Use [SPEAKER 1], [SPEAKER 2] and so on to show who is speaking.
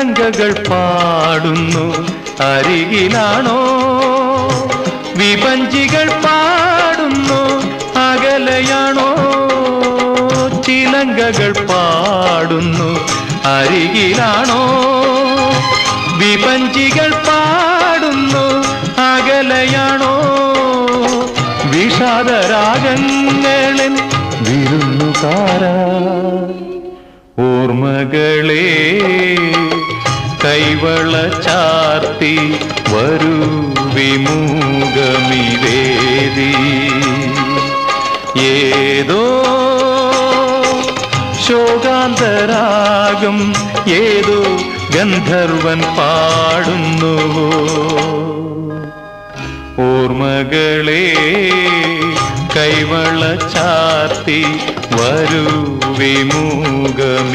[SPEAKER 1] ചിലങ്കകൾ പാടുന്നു അരികിലാണോ? വിപഞ്ചികൾ പാടുന്നു അകലെയാണോ? ചിലങ്കകൾ പാടുന്നു അരികിലാണോ? വിപഞ്ചികൾ പാടുന്നു അകലെയാണോ? വിഷാദരാഗങ്ങളിൽ വിരുന്നുകാരാ, ഓർമ്മകളെ കൈവള ചാർത്തി വരൂ വിമുഖമിവേദി. ഏതോ ശോകാന്തരാഗം ഏതോ ഗന്ധർവൻ പാടുന്നുവോ? ഓർമ്മകളെ കൈവള ചാർത്തി വരൂ വിമുഖമിവേദി.